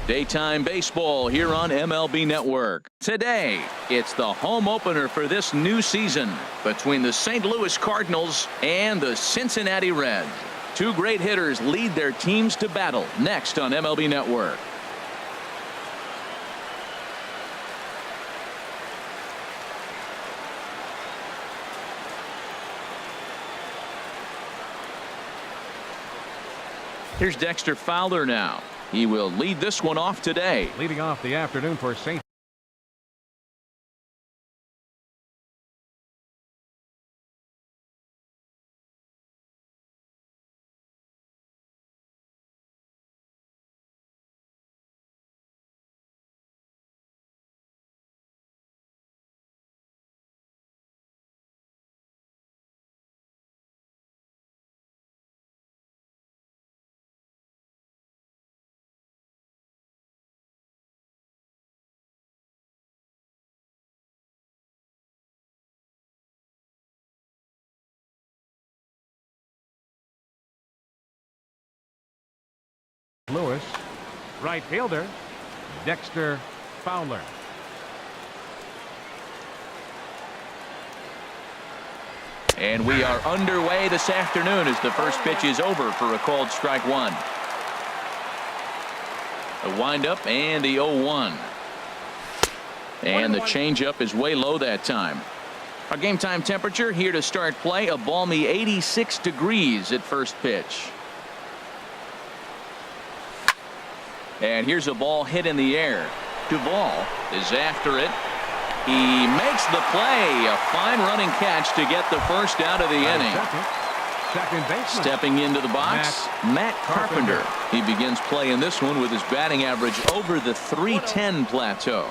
Daytime baseball here on MLB Network. Today, it's the home opener for this new season between the St. Louis Cardinals and the Cincinnati Reds. Two great hitters lead their teams to battle next on MLB Network. Here's Dexter Fowler now. He will lead this one off today. Leading off the afternoon for St. Louis, right fielder, Dexter Fowler. And we are underway this afternoon as the first pitch is over for a called strike one. The windup and the 0-1. And the changeup is way low that time. Our game time temperature here to start play, a balmy 86 degrees at first pitch. And here's a ball hit in the air. Duvall is after it. He makes the play. A fine running catch to get the first out of the inning. Second baseman. Stepping into the box, Matt Carpenter. He begins play in this one with his batting average over the .310 plateau.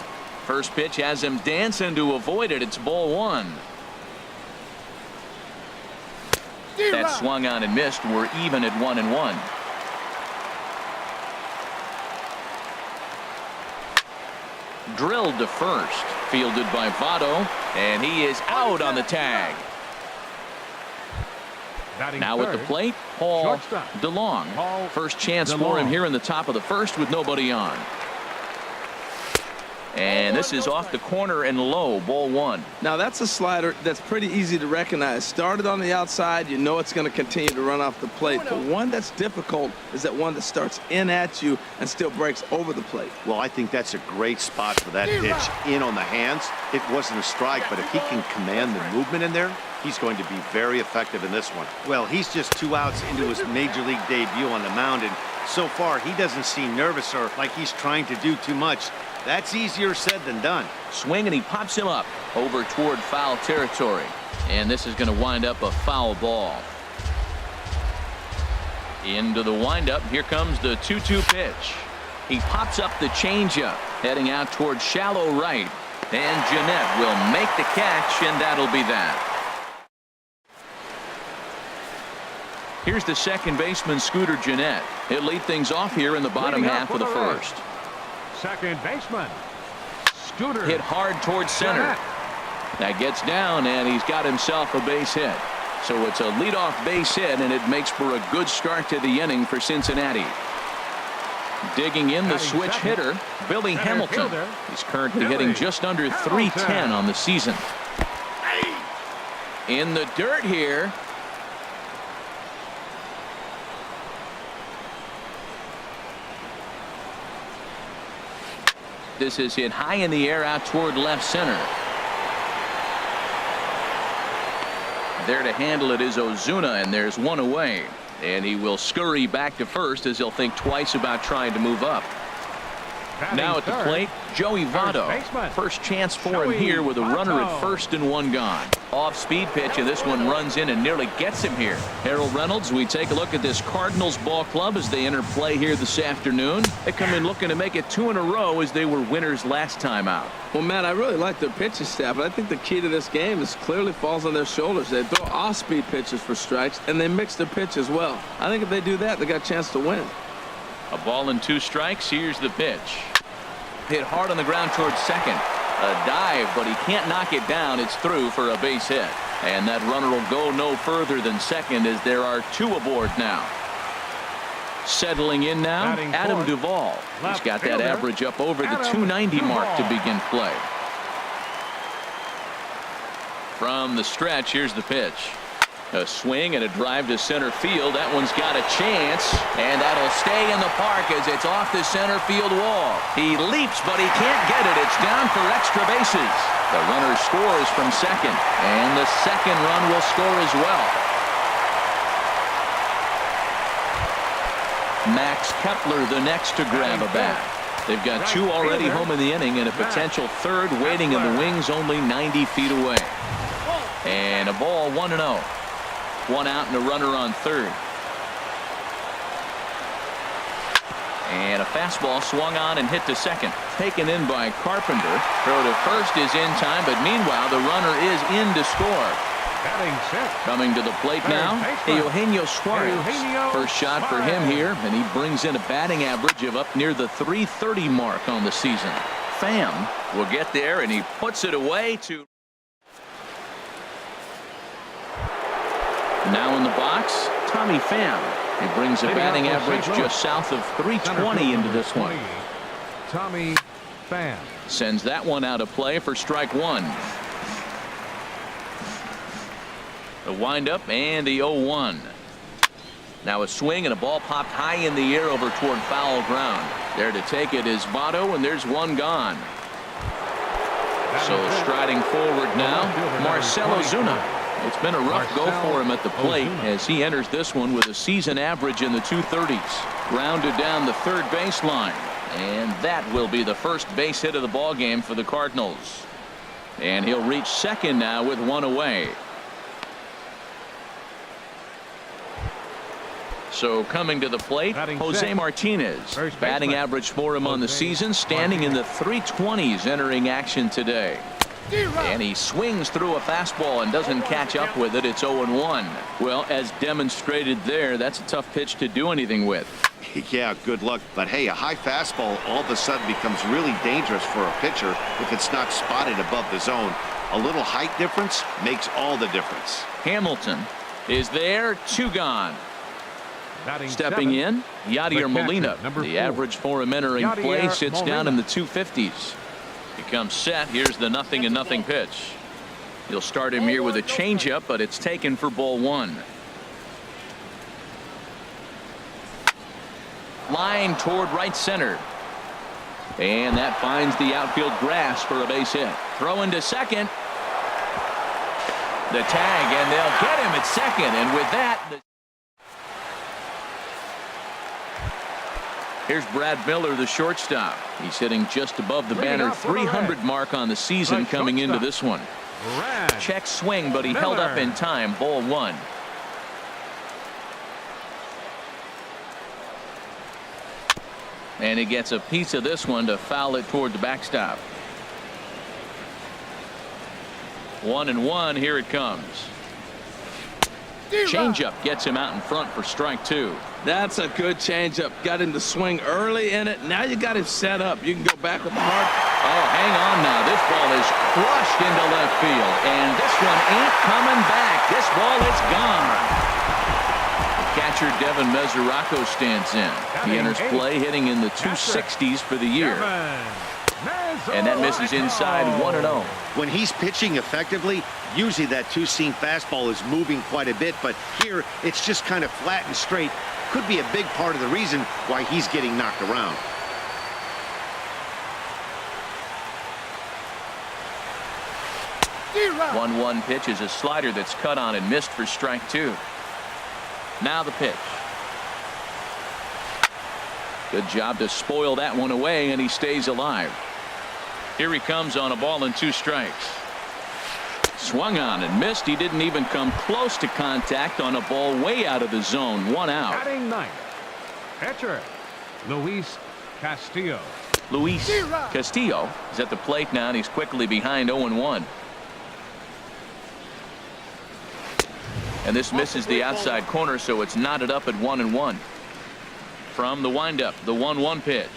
First pitch has him dancing to avoid it. It's ball one. That swung on and missed. We're even at 1-1. Drilled to first, fielded by Votto, and he is out on the tag. Now at the plate, Paul DeLong. First chance for him here in the top of the first with nobody on. And this is off the corner and low, ball one. Now that's a slider that's pretty easy to recognize. Started on the outside, you know it's going to continue to run off the plate. The one that's difficult is that one that starts in at you and still breaks over the plate. Well, I think that's a great spot for that pitch. In on the hands. It wasn't a strike, but if he can command the movement in there, he's going to be very effective in this one. Well, he's just 2 outs into his major league debut on the mound, and so far he doesn't seem nervous or like he's trying to do too much. That's easier said than done. Swing, and he pops him up over toward foul territory. And this is going to wind up a foul ball. Into the windup. Here comes the 2-2 pitch. He pops up the changeup, heading out toward shallow right. And Jeanette will make the catch, and that'll be that. Here's the second baseman, Scooter Jeanette. He'll lead things off here in the bottom half of the first. Second baseman, Scooter. Hit hard towards center. That gets down, and he's got himself a base hit. So it's a leadoff base hit, and it makes for a good start to the inning for Cincinnati. Digging in the switch hitter, Billy Hamilton. He's currently hitting just under .310 on the season. In the dirt here. This is hit high in the air out toward left center. There to handle it is Ozuna, and there's one away. And he will scurry back to first as he'll think twice about trying to move up. Now at the plate, Joey Votto. First chance for him here with a runner at first and one gone. Off-speed pitch, and this one runs in and nearly gets him here. Harold Reynolds, we take a look at this Cardinals ball club as they enter play here this afternoon. They come in looking to make it 2 in a row as they were winners last time out. Well, Matt, I really like their pitching staff, but I think the key to this game is clearly falls on their shoulders. They throw off-speed pitches for strikes, and they mix their pitch as well. I think if they do that, they got a chance to win. A ball and 2 strikes. Here's the pitch. Hit hard on the ground towards second. A dive, but he can't knock it down. It's through for a base hit. And that runner will go no further than second as there are 2 aboard now. Settling in now, Batting Adam fourth, Duvall. He's left got that fielder, average up over the Adam 290 mark to Duvall. begin play. From the stretch, here's the pitch. A swing and a drive to center field. That one's got a chance, and that'll stay in the park as it's off the center field wall. He leaps, but he can't get it. It's down for extra bases. The runner scores from second, and the second run will score as well. Max Kepler the next to grab a bat. They've got two already home in the inning and a potential third waiting in the wings only 90 feet away. And a ball 1-0. One out and a runner on third. And a fastball swung on and hit to second. Taken in by Carpenter. Throw to first is in time, but meanwhile the runner is in to score. Coming to the plate now, Eugenio Suarez. First shot for him here, and he brings in a batting average of up near the .330 mark on the season. Pham will get there, and he puts it away to... Now in the box, Tommy Pham. He brings a batting average just south of .320 into this one. Tommy Pham sends that one out of play for strike one. The windup and the 0-1. Now a swing and a ball popped high in the air over toward foul ground. There to take it is Votto, and there's one gone. So striding forward now, Marcell Ozuna. It's been a rough go for him at the plate as he enters this one with a season average in the 230s. Grounded down the third baseline, and that will be the first base hit of the ball game for the Cardinals. And he'll reach second now with one away. So coming to the plate, Jose Martinez. Batting average for him on the season standing in the 320s entering action today. And he swings through a fastball and doesn't catch up with it. It's 0-1. Well, as demonstrated there, that's a tough pitch to do anything with. Yeah, good luck. But hey, a high fastball all of a sudden becomes really dangerous for a pitcher if it's not spotted above the zone. A little height difference makes all the difference. Hamilton is there, two gone. Stepping in, Yadier Molina. The average for him entering play sits down in the 250s. He comes set. Here's the 0-0 pitch. He'll start him here with a changeup, but it's taken for ball one. Line toward right center. And that finds the outfield grass for a base hit. Throw into second. The tag, and they'll get him at second. And with that... Here's Brad Miller, the shortstop. He's hitting just above the banner 300 mark on the season coming into this one. Check swing, but he held up in time. Ball one. And he gets a piece of this one to foul it toward the backstop. 1-1. Here it comes. Changeup gets him out in front for strike two. That's a good changeup. Got him to swing early in it. Now you got him set up. You can go back with the heart. Oh, hang on now. This ball is crushed into left field. And this one ain't coming back. This ball is gone. The catcher Devin Mesoraco stands in. He enters play hitting in the 260s for the year. And that misses inside 1-0. When he's pitching effectively, usually that two-seam fastball is moving quite a bit, but here it's just kind of flat and straight. Could be a big part of the reason why he's getting knocked around. The 1-1 pitch is a slider that's cut on and missed for strike two. Now the pitch. Good job to spoil that one away, and he stays alive. Here he comes on a ball and two strikes. Swung on and missed. He didn't even come close to contact on a ball way out of the zone. One out. Batting ninth, pitcher Luis Castillo. Luis Castillo is at the plate now, and he's quickly behind 0-1. And this misses the outside corner, so it's knotted up at 1-1. From the windup, the 1-1 pitch.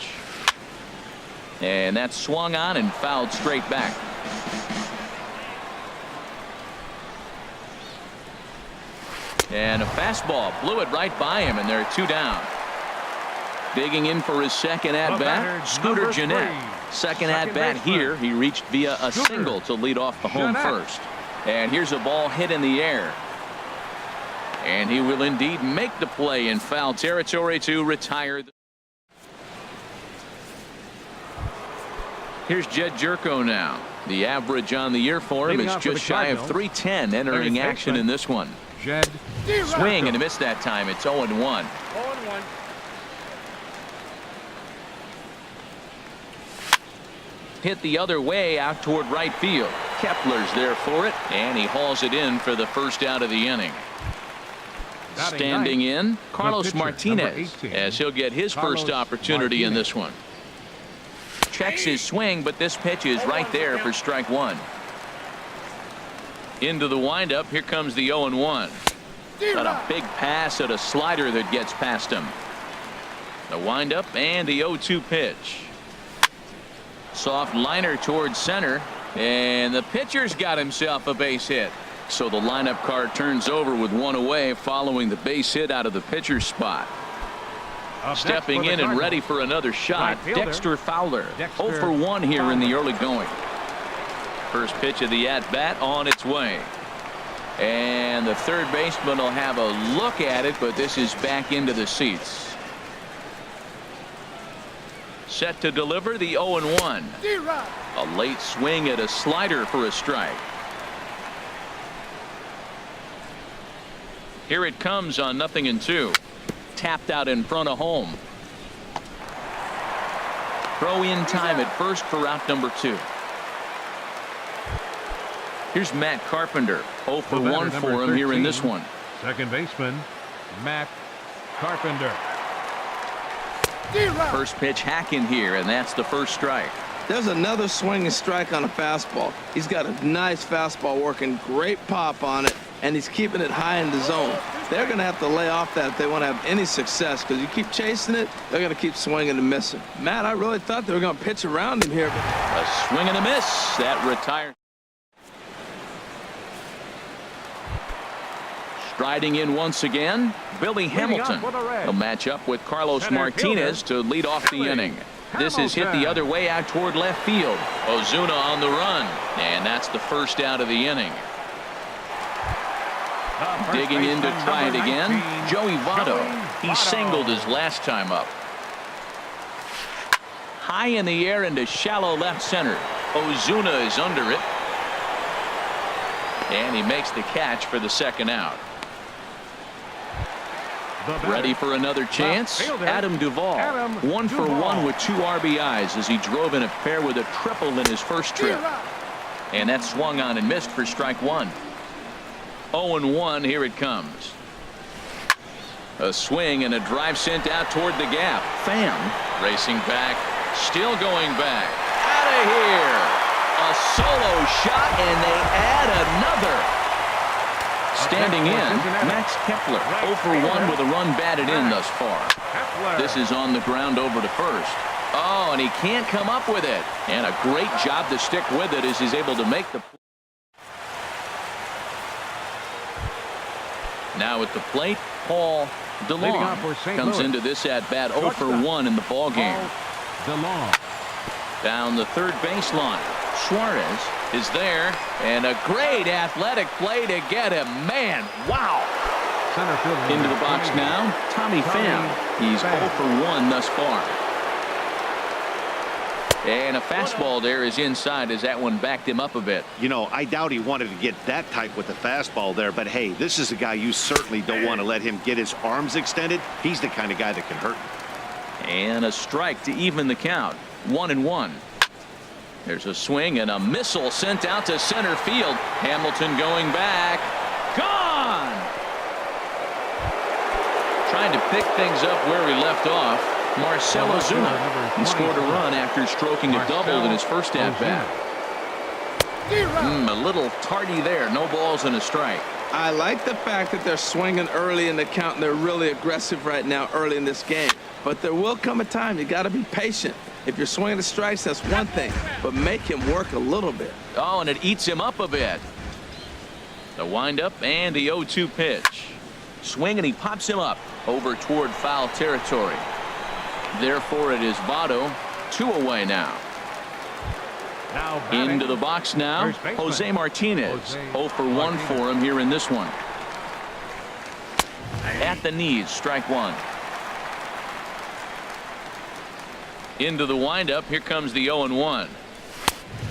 And that's swung on and fouled straight back. And a fastball blew it right by him, and there are two down. Digging in for his second at-bat, Scooter Gennett. Second at-bat here. He reached via a single to lead off the home first. And here's a ball hit in the air. And he will indeed make the play in foul territory to retire. Here's Jed Jerko now. The average on the year for him is just shy of 310 entering action in this one. Jed. Swing and a miss that time. It's 0-1. 0-1. Hit the other way out toward right field. Kepler's there for it, and he hauls it in for the first out of the inning. Standing in, Carlos Martinez, as he'll get his first opportunity in this one. Checks his swing, but this pitch is right there for strike one. Into the windup, here comes the 0-1. Got a big pass at a slider that gets past him. The windup and the 0-2 pitch. Soft liner towards center, and the pitcher's got himself a base hit. So the lineup card turns over with one away following the base hit out of the pitcher's spot. Stepping in and ready for another shot, Dexter Fowler. 0 for 1 here in the early going. First pitch of the at-bat on its way. And the third baseman will have a look at it, but this is back into the seats. Set to deliver the 0-1. A late swing at a slider for a strike. Here it comes on 0-2. Tapped out in front of home. Throw in time at first for out number 2. Here's Matt Carpenter. 0 for 1 for him here in this one. Second baseman, Matt Carpenter. First pitch hacking here, and that's the first strike. There's another swinging strike on a fastball. He's got a nice fastball working, great pop on it, and he's keeping it high in the zone. They're going to have to lay off that if they want to have any success, because you keep chasing it, they're going to keep swinging and missing. Matt, I really thought they were going to pitch around him here. A swing and a miss. That retires. Striding in once again, Billy Hamilton. He'll match up with Carlos Martinez to lead off the inning. This is hit the other way out toward left field. Ozuna on the run, and that's the first out of the inning. Digging in to try it again, Joey Votto. He singled his last time up. High in the air into shallow left center. Ozuna is under it. And he makes the catch for the second out. Ready for another chance? Adam Duvall. 1 for 1 with 2 RBIs as he drove in a pair with a triple in his first trip. And that swung on and missed for strike 1. 0-1, here it comes. A swing and a drive sent out toward the gap. Pham racing back, still going back. Out of here. A solo shot, and they add another. Standing in, Max Kepler. 0 for 1 with a run batted in thus far. This is on the ground over to first. Oh, and he can't come up with it. And a great job to stick with it as he's able to make the play. Now at the plate, Paul DeLong comes into this at-bat 0 for 1 in the ball game. Down the third baseline. Suarez is there, and a great athletic play to get him. Man, wow. Into the box now, Tommy Pham. He's 0 for 1 thus far. And a fastball there is inside as that one backed him up a bit. You know, I doubt he wanted to get that type with the fastball there, but hey, this is a guy you certainly don't want to let him get his arms extended. He's the kind of guy that can hurt you. And a strike to even the count. 1-1. There's a swing and a missile sent out to center field. Hamilton going back. Gone! Trying to pick things up where he left off. Marcell Ozuna. He scored a run after stroking a double in his first at-bat. A little tardy there. No balls and a strike. I like the fact that they're swinging early in the count, and they're really aggressive right now early in this game. But there will come a time you got to be patient. If you're swinging the strikes, that's one thing, but make him work a little bit. Oh, and it eats him up a bit. The windup and the 0-2 pitch. Swing, and he pops him up over toward foul territory. Therefore, it is Votto, 2 away now. Now batting, into the box now, first baseman, Jose Martinez. Jose 0 for 1 for him here in this one. At the knees, strike one. Into the windup, here comes the 0-1.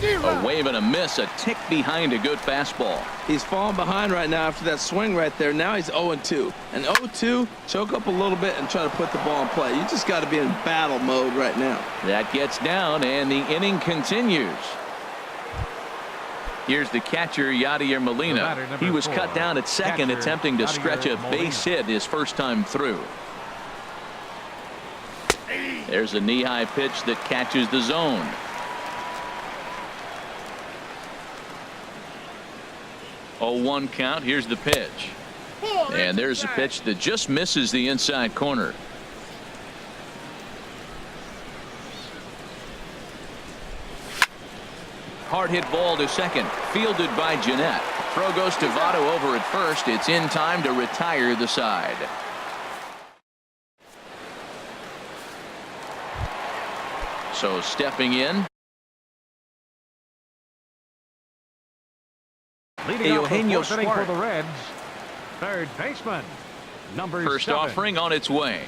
A wave and a miss, a tick behind a good fastball. He's falling behind right now after that swing right there. Now he's 0-2. And 0-2, choke up a little bit and try to put the ball in play. You just got to be in battle mode right now. That gets down, and the inning continues. Here's the catcher, Yadier Molina. He was cut down at second, attempting to stretch a base hit his first time through. There's a knee-high pitch that catches the zone. Oh, 1 count. Here's the pitch. And there's a pitch that just misses the inside corner. Hard hit ball to second. Fielded by Jeanette. Throw goes to Votto over at first. It's in time to retire the side. So stepping in, leading off the Eugenio fourth inning for Suarez. the Reds, third baseman, number First 7. offering on its way.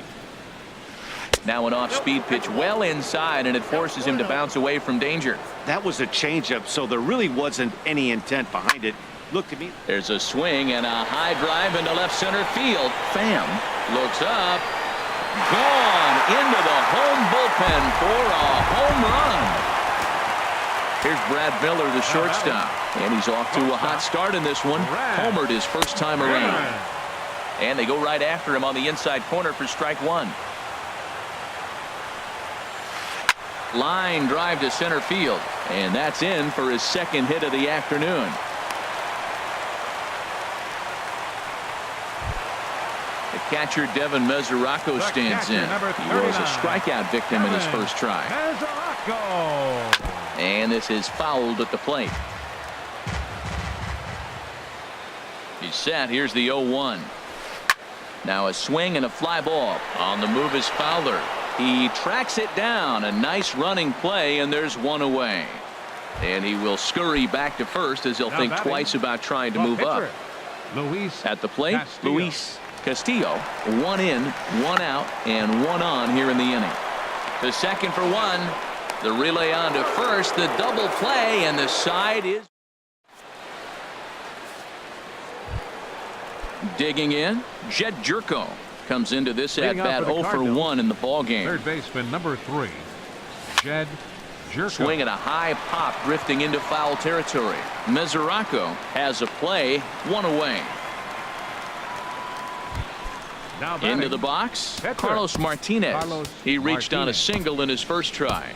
Now an off-speed pitch well inside, and it forces him to bounce away from danger. That was a changeup, so there really wasn't any intent behind it. Look to me. There's a swing and a high drive into left center field. Pham looks up. Gone into the home bullpen for a home run. Here's Brad Miller, the shortstop, and he's off to a hot start in this one. Homered his first time around. And they go right after him on the inside corner for strike one. Line drive to center field, and that's in for his second hit of the afternoon. The catcher Devin Mesoraco stands in. He was a strikeout victim in his first try. And this is fouled at the plate. He's set. Here's the 0-1. Now a swing and a fly ball. On the move is Fowler. He tracks it down. A nice running play, and there's one away. And he will scurry back to first as he'll think twice about trying to move up. At the plate, Luis Castillo. 1 in, 1 out, and 1 on here in the inning. To second for 1. The relay on to first. The double play, and the side is digging in. Jed Jerko comes into this at bat 0 for 1 in the ball game. Third baseman number 3, Jed Jerko. Swing at a high pop, drifting into foul territory. Mesoraco has a play, 1 away. Now batting, into the box, pitcher, Carlos Martinez. He reached on a Martinez. single in his first try.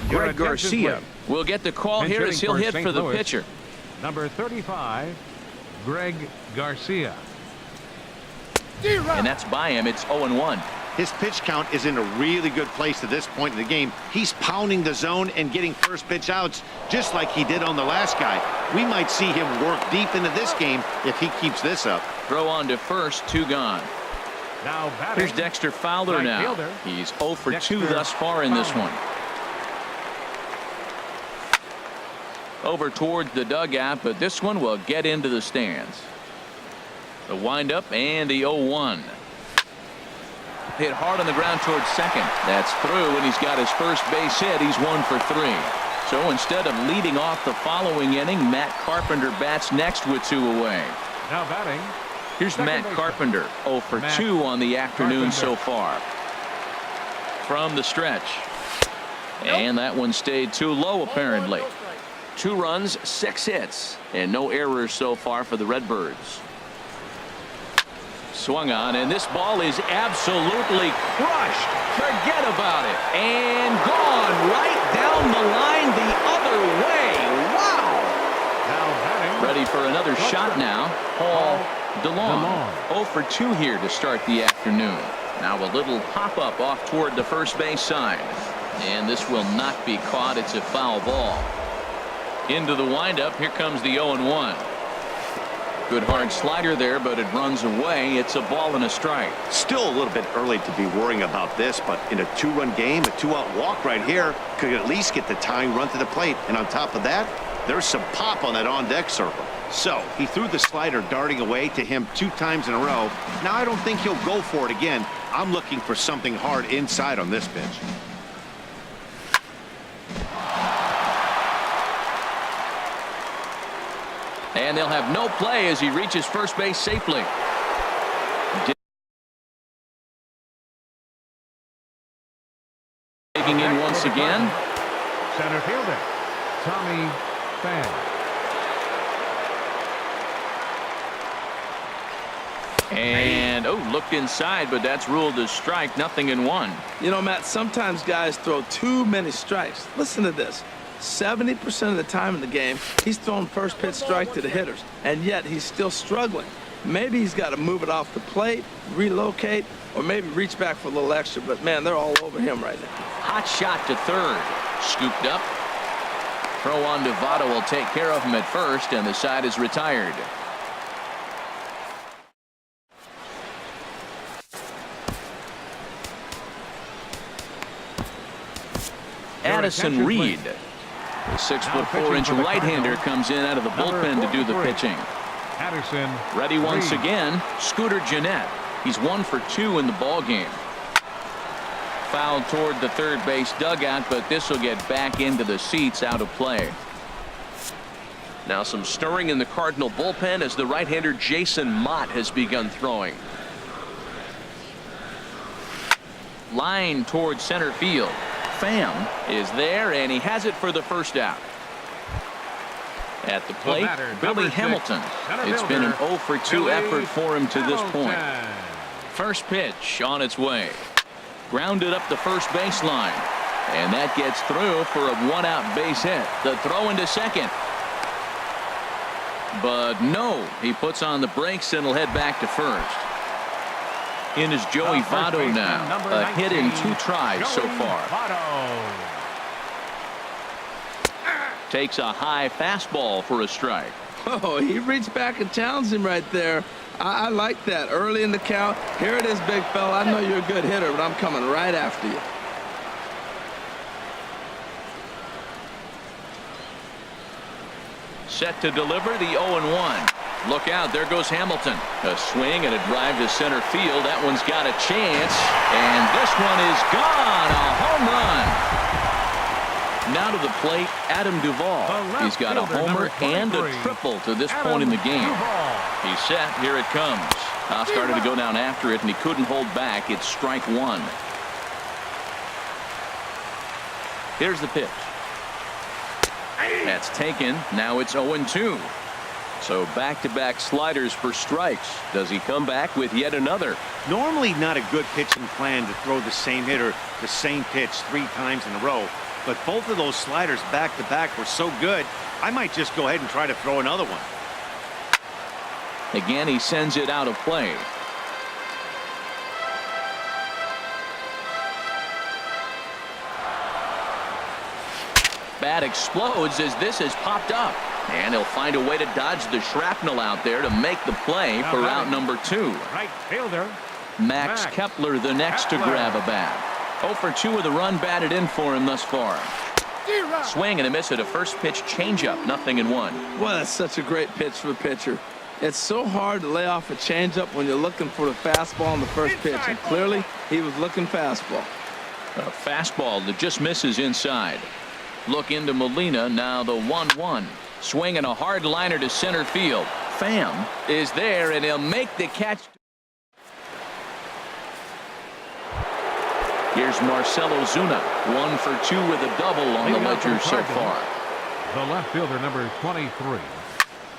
Your Greg attention, Garcia please. will get the call Pinch here hitting as he'll for hit St. for the Louis. pitcher. Number 35, Greg Garcia. And that's by him. It's 0-1. His pitch count is in a really good place at this point in the game. He's pounding the zone and getting first pitch outs just like he did on the last guy. We might see him work deep into this game if he keeps this up. Throw on to first, 2 gone. Now batting, Here's Dexter Fowler right now. fielder, He's 0 for 2 Dexter thus far in this Fowler. one. Over towards the dugout, but this one will get into the stands. The windup and the 0-1. Hit hard on the ground towards second. That's through, and he's got his first base hit. He's 1 for 3. So instead of leading off the following inning, Matt Carpenter bats next with 2 away. Now batting, Here's second Matt baseman, Carpenter, 0 for Matt 2 on the afternoon Carpenter. so far. From the stretch. And that one stayed too low, apparently. 2 runs, 6 hits, and no errors so far for the Redbirds. Swung on, and this ball is absolutely crushed. Forget about it. And gone right down the line the other way. Wow. now batting, Ready for another shot now. Paul DeLong. 0 for 2 here to start the afternoon. Now a little pop-up off toward the first base side. And this will not be caught. It's a foul ball. Into the windup. Here comes the 0-1. Good hard slider there, but it runs away. It's a ball and a strike. Still a little bit early to be worrying about this, but in a 2-run game, a 2-out walk right here could at least get the tying run to the plate. And on top of that, there's some pop on that on-deck circle. So he threw the slider darting away to him 2 times in a row. Now I don't think he'll go for it again. I'm looking for something hard inside on this pitch. And they'll have no play as he reaches first base safely. Taking in once again. Center fielder, Tommy Pham. And, looked inside, but that's ruled as strike. 0-1. You know, Matt, sometimes guys throw too many strikes. Listen to this. 70% of the time in the game, he's throwing first pitch strike to the hitters, and yet he's still struggling. Maybe he's got to move it off the plate, relocate, or maybe reach back for a little extra, but, man, they're all over him right now. Hot shot to third. Scooped up. Throw on to Votto will take care of him at first, and the side is retired. Addison Reed. The 6'4" right-hander comes in out of the bullpen to do the pitching. Addison Ready once Reed. again. Scooter Gennett. He's 1 for 2 in the ball game. Fouled toward the third base dugout, but this will get back into the seats, out of play. Now some stirring in the Cardinal bullpen as the right-hander Jason Mott has begun throwing. Line toward center field. Pham is there, and he has it for the first out. At the plate, Billy Hamilton. It's been an 0 for 2 effort for him to this point. First pitch on its way. Grounded up the first baseline. And that gets through for a 1-out base hit. The throw into second. But no, he puts on the brakes and will head back to first. In is Joey Votto now. A hit in 2 tries so far. Takes a high fastball for a strike. Oh, he reached back and challenged him right there. I like that. Early in the count. Here it is, big fella. I know you're a good hitter, but I'm coming right after you. Set to deliver the 0-1. Look out, there goes Hamilton. A swing and a drive to center field. That one's got a chance, and this one is gone. A home run. Now to the plate, Adam Duvall. He's got a homer and a triple to this point in the game. He's set. Here it comes. Now started to go down after it, and he couldn't hold back. It's strike 1. Here's the pitch. That's taken. Now it's 0-2. So back-to-back sliders for strikes. Does he come back with yet another? Normally not a good pitching plan to throw the same hitter the same pitch 3 times in a row. But both of those sliders back-to-back were so good, I might just go ahead and try to throw another one. Again, he sends it out of play. Bat explodes as this has popped up. And he'll find a way to dodge the shrapnel out there to make the play for out number 2. Right fielder Max Kepler the next to grab a bat. 0 for 2 with a run batted in for him thus far. Swing and a miss at a first pitch changeup. 0-1. Well, that's such a great pitch for a pitcher. It's so hard to lay off a changeup when you're looking for the fastball on the first pitch, and clearly he was looking fastball. A fastball that just misses inside. Look into Molina. Now the 1-1. Swing and a hard liner to center field. Pham is there, and he'll make the catch. Here's Marcell Ozuna. 1 for 2 with a double on the ledger so far. The left fielder, number 23,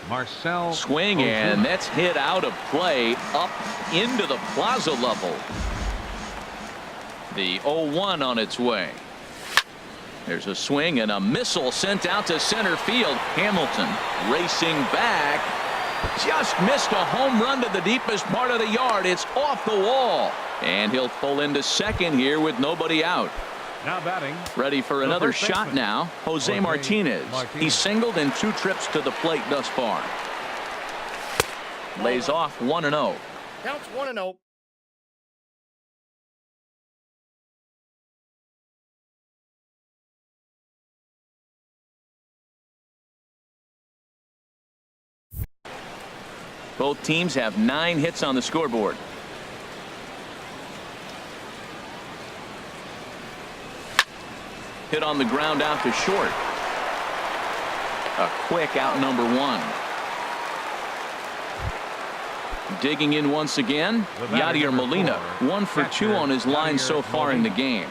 Marcell. Swing, Ozuna. and that's hit out of play up into the plaza level. The 0-1 on its way. There's a swing and a missile sent out to center field. Hamilton racing back. Just missed a home run to the deepest part of the yard. It's off the wall. And he'll pull into second here with nobody out. Now batting. Ready for another shot now. Jose Martinez. He's singled in 2 trips to the plate thus far. Lays off 1-0. Counts 1-0. Both teams have 9 hits on the scoreboard. Hit on the ground out to short. A quick out number 1. Digging in once again, Yadier Molina, 1 for 2 on his line so far in the game.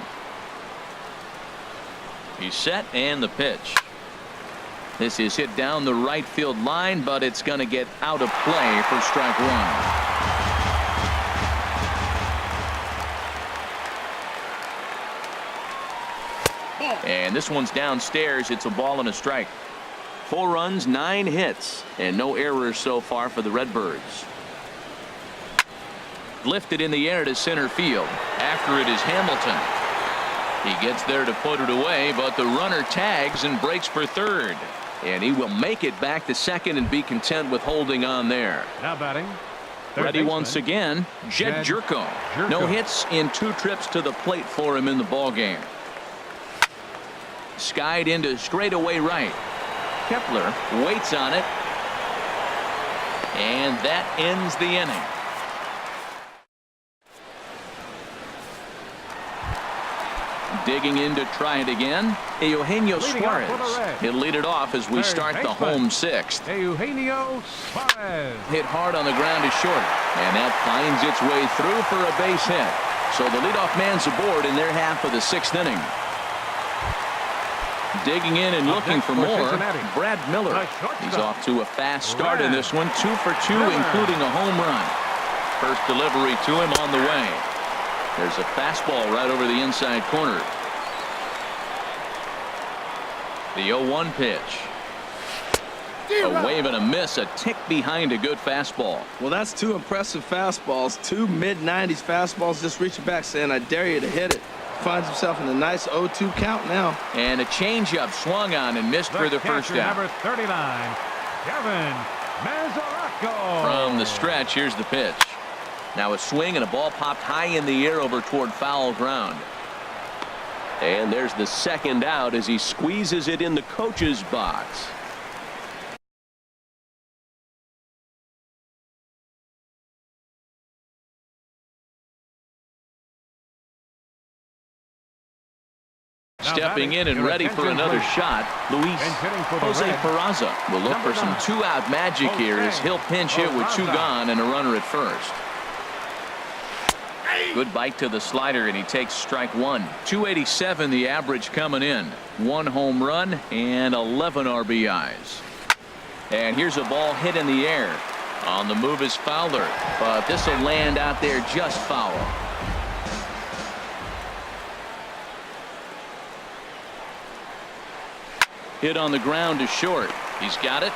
He's set and the pitch. This is hit down the right field line, but it's going to get out of play for strike 1. And this one's downstairs. It's a ball and a strike. 4 runs, 9 hits, and no errors so far for the Redbirds. Lifted in the air to center field. After it is Hamilton. He gets there to put it away, but the runner tags and breaks for third. And he will make it back to second and be content with holding on there. Now batting. Ready once again, Jed Jerko. No hits in 2 trips to the plate for him in the ballgame. Skied into straightaway right. Kepler waits on it. And that ends the inning. Digging in to try it again, Eugenio Suarez. He'll lead it off as we start the home 6th. Eugenio Suarez. Hit hard on the ground to short, and that finds its way through for a base hit. So the leadoff man's aboard in their half of the 6th inning. Digging in and looking for more, Brad Miller. He's off to a fast start in this one, 2 for 2, including a home run. First delivery to him on the way. There's a fastball right over the inside corner. The 0-1 pitch. A wave and a miss, a tick behind a good fastball. Well, that's 2 impressive fastballs. 2 mid-90s fastballs just reaching back saying, I dare you to hit it. Finds himself in a nice 0-2 count now. And a changeup swung on and missed for the first out. Number 39, Kevin Mazzaraco. From the stretch, here's the pitch. Now a swing and a ball popped high in the air over toward foul ground. And there's the second out as he squeezes it in the coach's box. Stepping in and ready for another shot, Luis Jose Peraza will look for some 2-out magic here as he'll pinch hit with 2 gone and a runner at first. Good bite to the slider, and he takes strike 1. 287 the average coming in. 1 home run and 11 RBIs. And here's a ball hit in the air. On the move is Fowler, but this will land out there just foul. Hit on the ground to short. He's got it.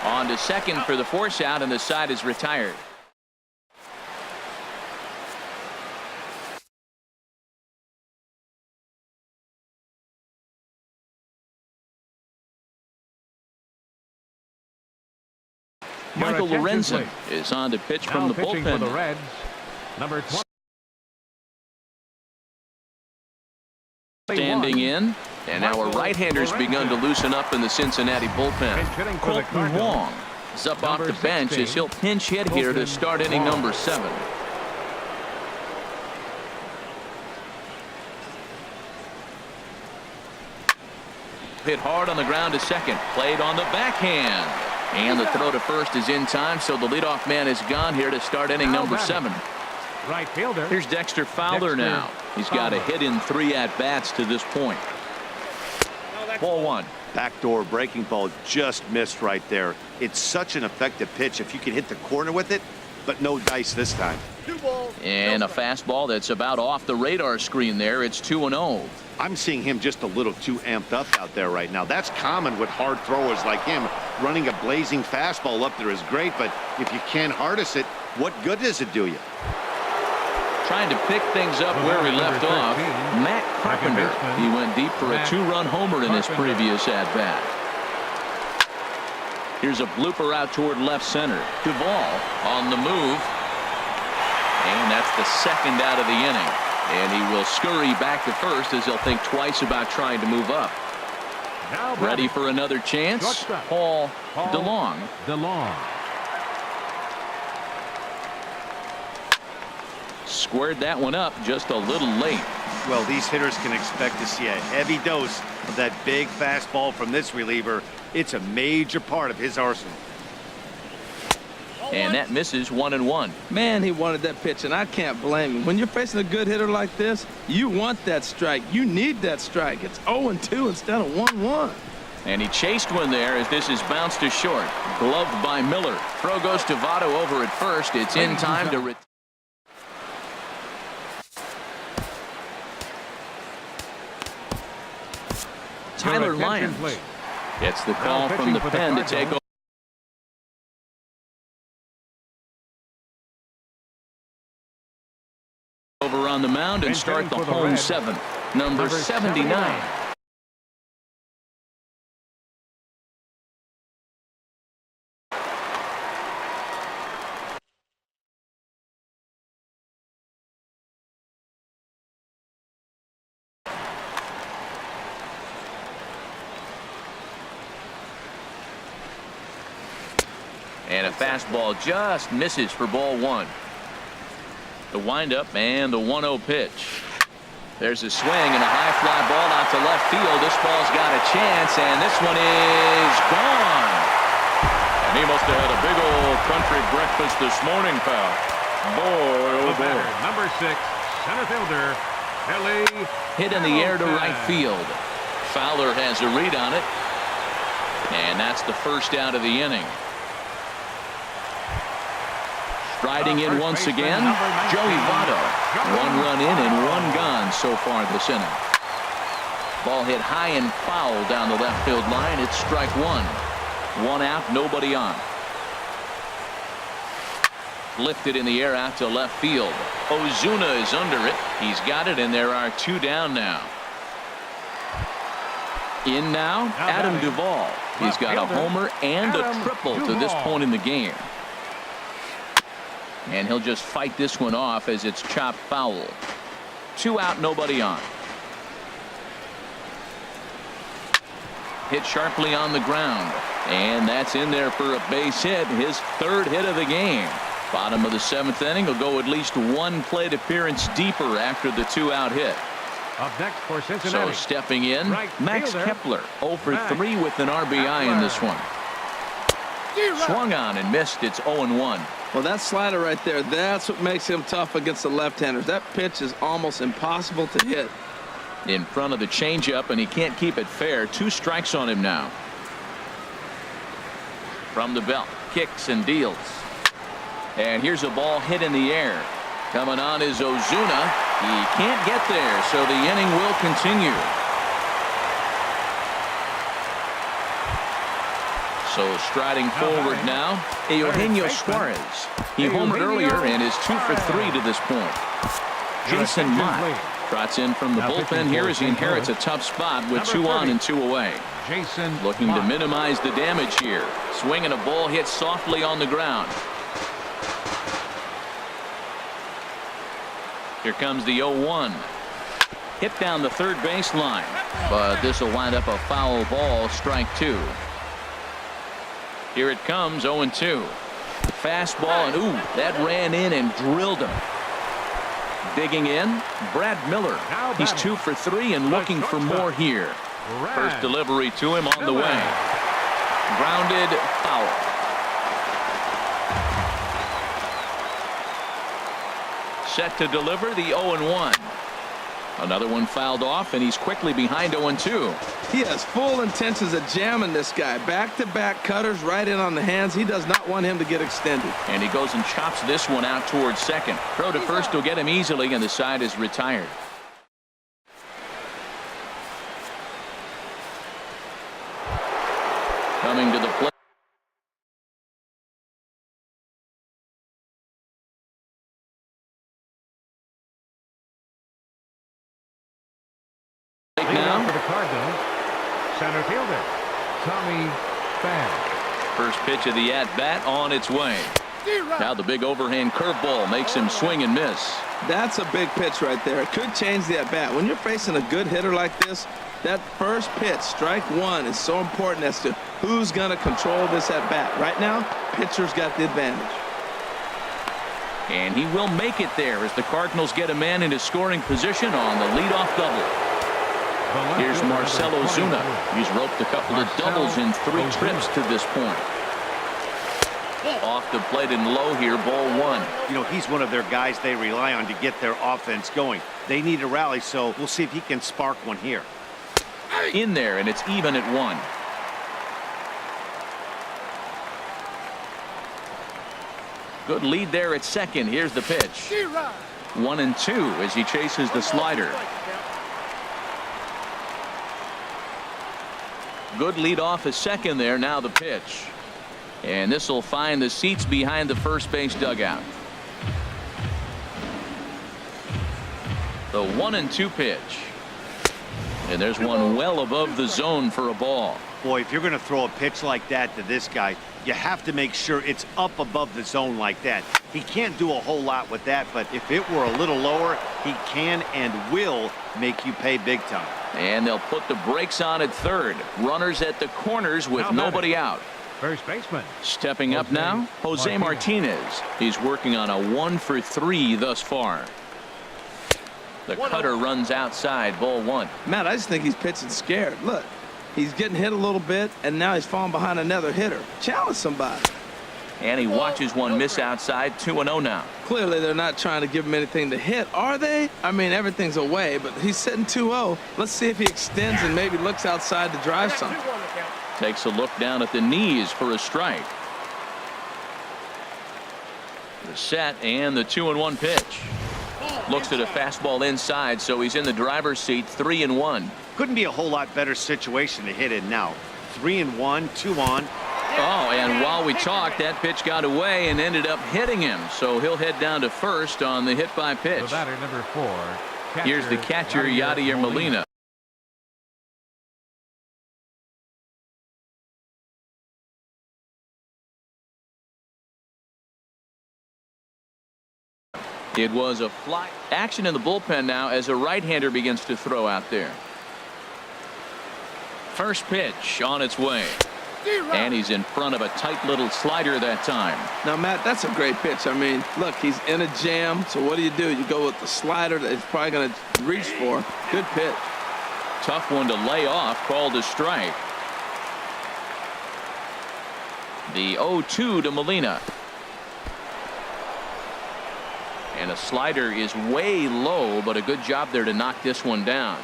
On to second for the force out, and the side is retired. Michael Lorenzen is on to pitch from the bullpen. For the Reds, number 20. Standing in, and now a right-hander's begun to loosen up in the Cincinnati bullpen. Colton Wong is up off the bench as he'll pinch hit here to start inning number 7. Hit hard on the ground to second. Played on the backhand. And the throw to first is in time, so the leadoff man is gone here to start inning number 7. Right fielder. Here's Dexter Fowler now. He's got a hit in 3 at-bats to this point. Ball 1. Backdoor breaking ball just missed right there. It's such an effective pitch if you can hit the corner with it, but no dice this time. And a fastball that's about off the radar screen there. It's 2-0. I'm seeing him just a little too amped up out there right now. That's common with hard throwers like him. Running a blazing fastball up there is great, but if you can't harness it, what good does it do you? Trying to pick things up where he left off, Matt Carpenter. He went deep for a 2-run homer in his previous at-bat. Here's a blooper out toward left center. Duvall on the move. And that's the second out of the inning. And he will scurry back to first as he'll think twice about trying to move up. Ready for another chance. Paul DeLong. Squared that one up just a little late. Well, these hitters can expect to see a heavy dose of that big fastball from this reliever. It's a major part of his arsenal. And that misses 1-1. Man, he wanted that pitch, and I can't blame him. When you're facing a good hitter like this, you want that strike. You need that strike. It's 0-2 instead of 1-1. And he chased one there as this is bounced to short. Gloved by Miller. Throw goes to Votto over at first. It's in time to Tyler Lyons gets the call from the pen to take over on the mound and start the home seventh. Number 79. And a fastball just misses for ball one. The windup and the 1-0 pitch. There's a swing and a high fly ball out to left field. This ball's got a chance, and this one is gone. And he must have had a big old country breakfast this morning, pal. Boy, oh boy. Number 6, center fielder, Ellie. Hit in the air to right field. Fowler has a read on it. And that's the first out of the inning. Striding in once again, Joey Votto. 1 run in and 1 gone so far this inning. Ball hit high and foul down the left field line. It's strike 1. 1 out, nobody on. Lifted in the air out to left field. Ozuna is under it. He's got it, and there are 2 down now. In now, Adam Duvall. He's got a homer and a triple to this point in the game. And he'll just fight this one off as it's chopped foul. 2 out, nobody on. Hit sharply on the ground. And that's in there for a base hit. His 3rd hit of the game. Bottom of the 7th inning. Will go at least 1 plate appearance deeper after the 2-out hit. Up next for Cincinnati. So stepping in, Max Kepler 0 for 3 with an RBI in this one. Swung on and missed. It's 0-1. Well, that slider right there, that's what makes him tough against the left-handers. That pitch is almost impossible to hit. In front of the changeup, and he can't keep it fair. 2 strikes on him now. From the belt, kicks and deals. And here's a ball hit in the air. Coming on is Ozuna. He can't get there, so the inning will continue. So striding forward now, Eugenio Suarez. He homered earlier and is 2 for 3 to this point. Jason Mott trots in from the bullpen here as he inherits a tough spot with 2 on and 2 away. Looking to minimize the damage here. Swinging a ball hit softly on the ground. Here comes the 0-1. Hit down the third baseline, but this will wind up a foul ball, strike 2. Here it comes, 0-2. Fastball, and ooh, that ran in and drilled him. Digging in, Brad Miller. He's 2 for 3 and looking for more here. First delivery to him on the way. Grounded, foul. Set to deliver the 0-1. Another one fouled off, and he's quickly behind 0-2. He has full intentions of jamming this guy. Back-to-back cutters right in on the hands. He does not want him to get extended. And he goes and chops this one out towards second. Throw to first will get him easily, and the side is retired. Coming to the plate. Now for the Cardinals, center fielder Tommy Pham. First pitch of the at-bat on its way. Now the big overhand curveball makes him swing and miss. That's a big pitch right there. It could change the at-bat. When you're facing a good hitter like this, that first pitch, strike one, is so important as to who's going to control this at-bat. Right now, pitcher's got the advantage. And he will make it there as the Cardinals get a man into scoring position on the leadoff double. Here's Marcell Ozuna. He's roped a couple of doubles in 3 trips to this point. Off the plate and low here, ball 1. You know, he's one of their guys they rely on to get their offense going. They need a rally, so we'll see if he can spark one here. In there, and it's even at 1. Good lead there at second. Here's the pitch. 1-2 as he chases the slider. Good lead off at second there. Now the pitch. And this will find the seats behind the first base dugout. The 1-2 pitch. And there's one well above the zone for a ball. Boy, if you're going to throw a pitch like that to this guy, you have to make sure it's up above the zone like that. He can't do a whole lot with that, but if it were a little lower, he can and will make you pay big time. And they'll put the brakes on at third. Runners at the corners with nobody out. First baseman. Stepping up now, Jose Martinez. He's working on a 1-for-3 thus far. The cutter runs outside, ball 1. Matt, I just think he's pitching scared. Look, he's getting hit a little bit, and now he's falling behind another hitter. Challenge somebody. And he watches one miss outside. 2-0 now. Clearly, they're not trying to give him anything to hit, are they? I mean, everything's away, but he's sitting 2-0. Let's see if he extends and maybe looks outside to drive something. Takes a look down at the knees for a strike. The set and the 2-1 pitch. Looks at a fastball inside, so he's in the driver's seat. 3-1. Couldn't be a whole lot better situation to hit in now. 3-1, 2 on. Oh, and while we talked, that pitch got away and ended up hitting him. So he'll head down to first on the hit by pitch. The batter, number 4. Here's the catcher, Yadier Molina. It was a fly. Action in the bullpen now as a right-hander begins to throw out there. First pitch on its way. And he's in front of a tight little slider that time. Now, Matt, that's a great pitch. I mean, look, he's in a jam. So what do? You go with the slider that he's probably going to reach for. Good pitch. Tough one to lay off. Called a strike. The 0-2 to Molina. And a slider is way low, but a good job there to knock this one down.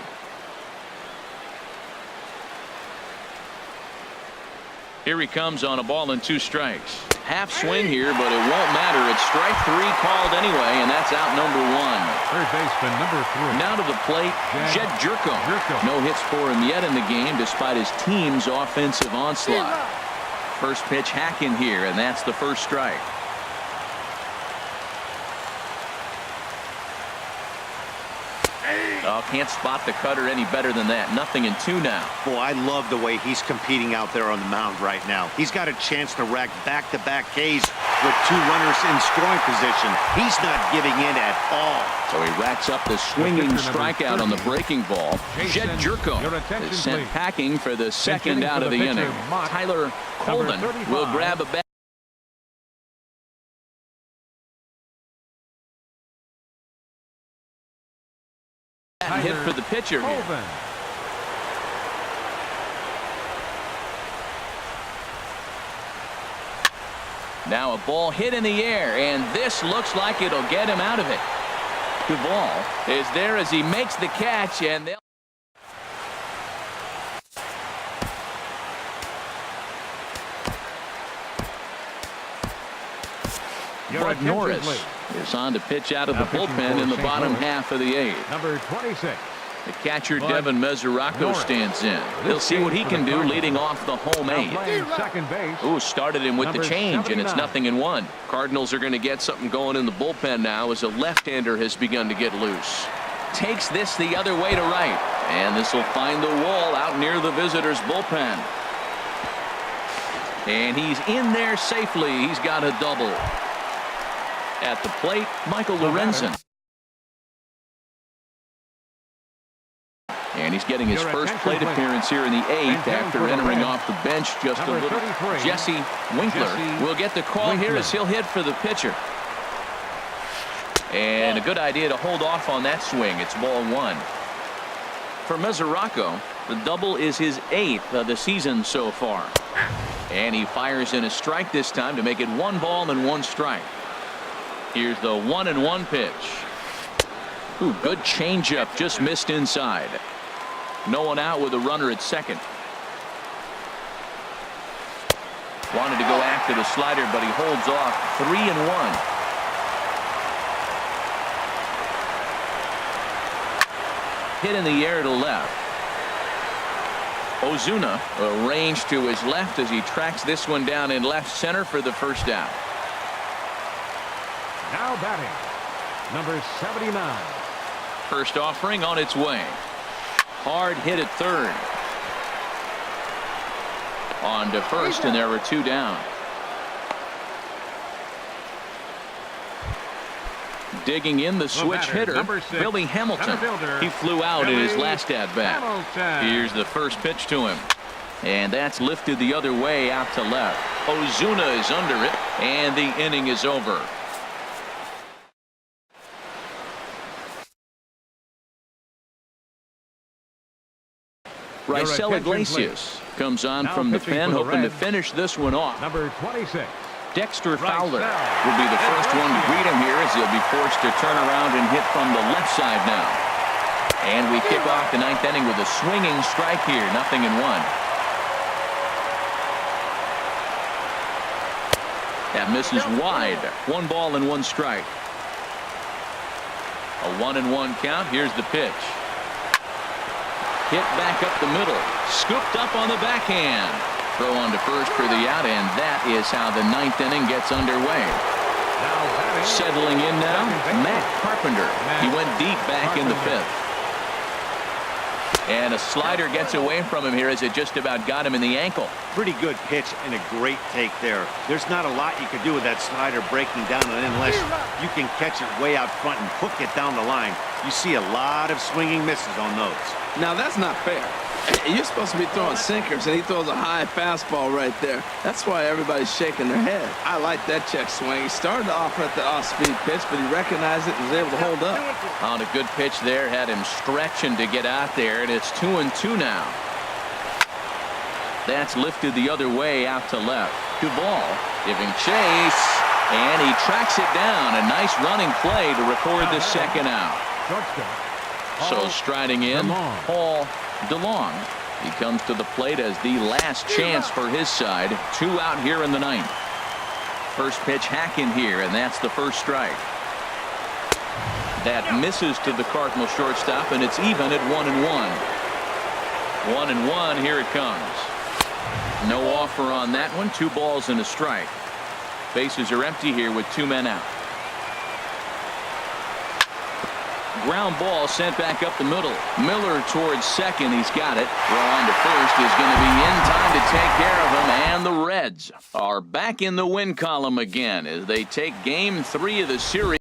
Here he comes on a ball and 2 strikes. Half swing here, but it won't matter. It's strike 3 called anyway, and that's out number 1. Third baseman, number 3. Now to the plate, Jed Jerko. No hits for him yet in the game, despite his team's offensive onslaught. First pitch hacking here, and that's the first strike. Oh, can't spot the cutter any better than that. 0-2 now. Boy, I love the way he's competing out there on the mound right now. He's got a chance to rack back-to-back Ks with 2 runners in scoring position. He's not giving in at all. So he racks up the swinging strikeout on the breaking ball. Jed Jerko is sent packing for the second out of the inning. Tyler Colvin will grab a bat. Hit for the pitcher here. Now a ball hit in the air, and this looks like it'll get him out of it. Duvall is there as he makes the catch, and they'll Bud Norris is on to pitch out of the bullpen in the bottom half of the 8th. Number 26. The catcher Devin Mesoraco stands in. He'll see what he can do leading off the home 8th. Second base. Ooh, started him with the change, and it's 0-1. Cardinals are going to get something going in the bullpen now as a left-hander has begun to get loose. Takes this the other way to right, and this will find the wall out near the visitors' bullpen. And he's in there safely. He's got a double. At the plate, Michael Lorenzen. And he's getting his first plate appearance here in the 8th after entering off the bench just a little. Jesse Winkler will get the call here as he'll hit for the pitcher. And a good idea to hold off on that swing. It's ball 1. For Mesoraco, the double is his 8th of the season so far. And he fires in a strike this time to make it 1 ball and 1 strike. Here's the 1-1 pitch. Ooh, good changeup, just missed inside. No one out with a runner at second. Wanted to go after the slider, but he holds off. 3-1. Hit in the air to left. Ozuna arranged to his left as he tracks this one down in left center for the first out. Now batting, number 79. First offering on its way. Hard hit at third. On to first, and there were 2 down. Digging in the switch hitter, Billy Hamilton. He flew out in his last at-bat. Here's the first pitch to him. And that's lifted the other way out to left. Ozuna is under it, and the inning is over. Raisel Iglesias comes on from the pen, hoping to finish this one off. Number 26. Dexter Fowler will be the first one to greet him here as he'll be forced to turn around and hit from the left side now. And we kick off the 9th inning with a swinging strike here. 0-1. That misses wide. 1 ball and 1 strike. A 1-1 count. Here's the pitch. Hit back up the middle. Scooped up on the backhand. Throw on to first for the out, and that is how the 9th inning gets underway. Settling in now, Matt Carpenter. He went deep back in the 5th. And a slider gets away from him here as it just about got him in the ankle. Pretty good pitch and a great take there. There's not a lot you can do with that slider breaking down unless you can catch it way out front and hook it down the line. You see a lot of swinging misses on those. Now, that's not fair. You're supposed to be throwing sinkers, and he throws a high fastball right there. That's why everybody's shaking their head. I like that check swing. He started off at the off-speed pitch, but he recognized it and was able to hold up. On a good pitch there, had him stretching to get out there, and it's 2-2 now. That's lifted the other way out to left. Duvall giving chase, and he tracks it down. A nice running play to record the second out. So striding in, Paul DeLong. He comes to the plate as the last chance for his side. 2 out here in the 9th. First pitch hack in here, and that's the first strike. That misses to the Cardinal shortstop, and it's even at 1-1. 1-1, here it comes. No offer on that one. 2 balls and a strike. Bases are empty here with 2 men out. Ground ball sent back up the middle. Miller towards second. He's got it. Throw on to first is going to be in time to take care of him. And the Reds are back in the win column again as they take Game 3 of the series.